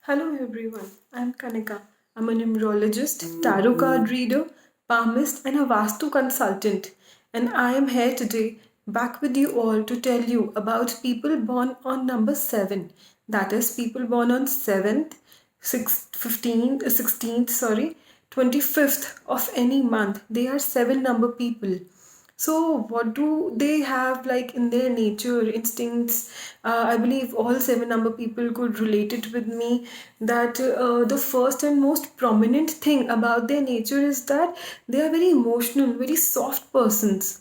Hello everyone, I'm Kanika. I'm a numerologist, tarot card reader, palmist, and a Vastu consultant. And I am here today back with you all to tell you about people born on number 7. That is, people born on 7th, 6th, 15th, 16th, 25th of any month. They are 7 number people. So, what do they have like in their nature, instincts? I believe all 7 number people could relate it with me that the first and most prominent thing about their nature is that they are very emotional, very soft persons.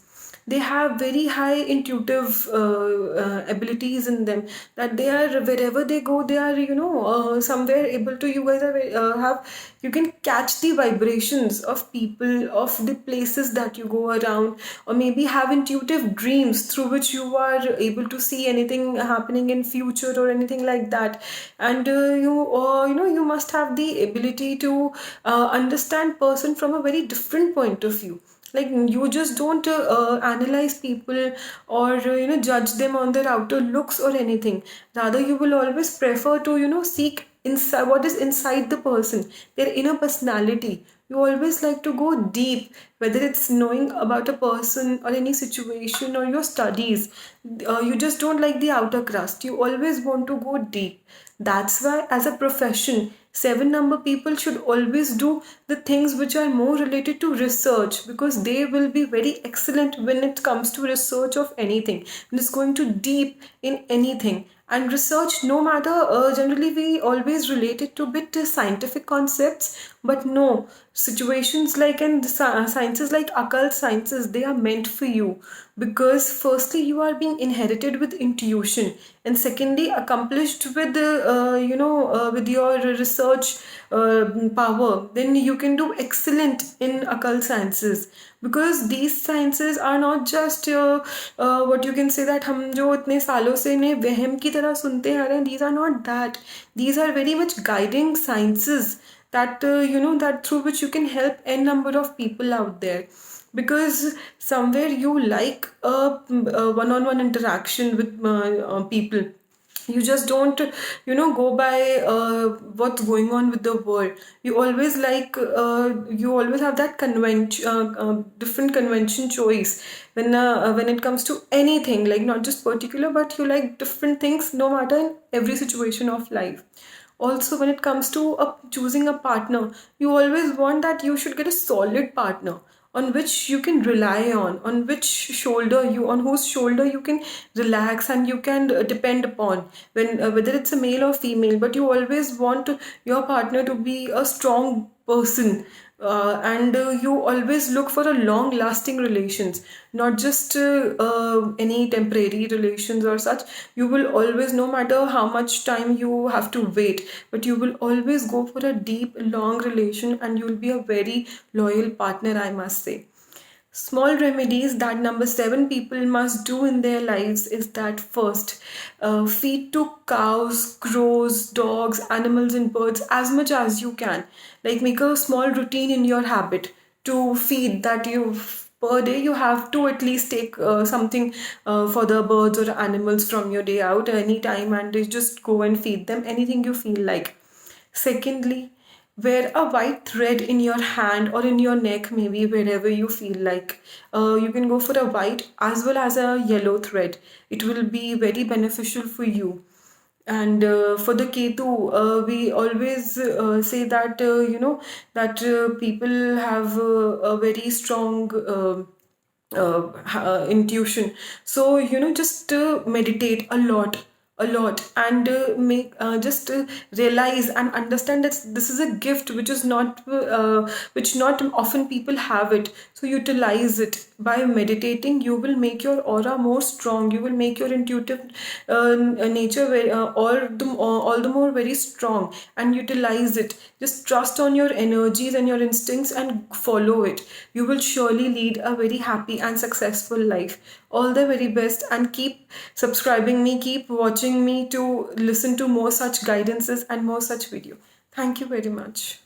They have very high intuitive abilities in them, that they are wherever they go they are somewhere able to, you guys are have, you can catch the vibrations of people, of the places that you go around, or maybe have intuitive dreams through which you are able to see anything happening in future or anything like that. And you must have the ability to understand person from a very different point of view. Like, you just don't analyze people or judge them on their outer looks or anything. Rather, you will always prefer to seek inside what is inside the person, their inner personality. You always like to go deep, whether it's knowing about a person or any situation or your studies. You just don't like the outer crust, you always want to go deep. That's why, as a profession, 7 number people should always do the things which are more related to research, because they will be very excellent when it comes to research of anything, and it's going to deep in anything. And research, no matter, generally we always relate it to bit scientific concepts, but no, situations like in the sciences like occult sciences, they are meant for you, because firstly you are being inherited with intuition, and secondly accomplished with with your research power. Then you can do excellent in occult sciences, because these sciences are not just what you can say that हम जो इतने सालों से इन्हें वहम की तरह सुनते आ रहे हैं, these are not that. These are very much guiding sciences that that through which you can help n number of people out there, because somewhere you like a one-on-one interaction with people. You just don't go by what's going on with the world. You always like you always have that convention, different convention choice when it comes to anything, like not just particular, but you like different things no matter in every situation of life. Also, when it comes to choosing a partner, you always want that you should get a solid partner on which you can rely on which shoulder you, on whose shoulder you can relax and you can depend upon, when whether it's a male or female. But you always want your partner to be a strong person, and you always look for a long lasting relations, not just any temporary relations or such. You will always, no matter how much time you have to wait, but you will always go for a deep long relation, and you will be a very loyal partner, I must say. Small remedies that number 7 people must do in their lives is that first, feed to cows, crows, dogs, animals, and birds as much as you can. Like, make a small routine in your habit to feed, that you per day you have to at least take something for the birds or animals from your day out anytime, and just go and feed them anything you feel like. Secondly, wear a white thread in your hand or in your neck, maybe wherever you feel like. You can go for a white as well as a yellow thread. It will be very beneficial for you. And for the Ketu, we always say that that people have a very strong intuition. So just meditate a lot, and make just realize and understand that this is a gift which is not which not often people have it. So utilize it. By meditating, you will make your aura more strong, you will make your intuitive nature very, all the more very strong, and utilize it. Just trust on your energies and your instincts and follow it. You will surely lead a very happy and successful life. All the very best, and keep subscribing me, keep watching me to listen to more such guidances and more such video. Thank you very much.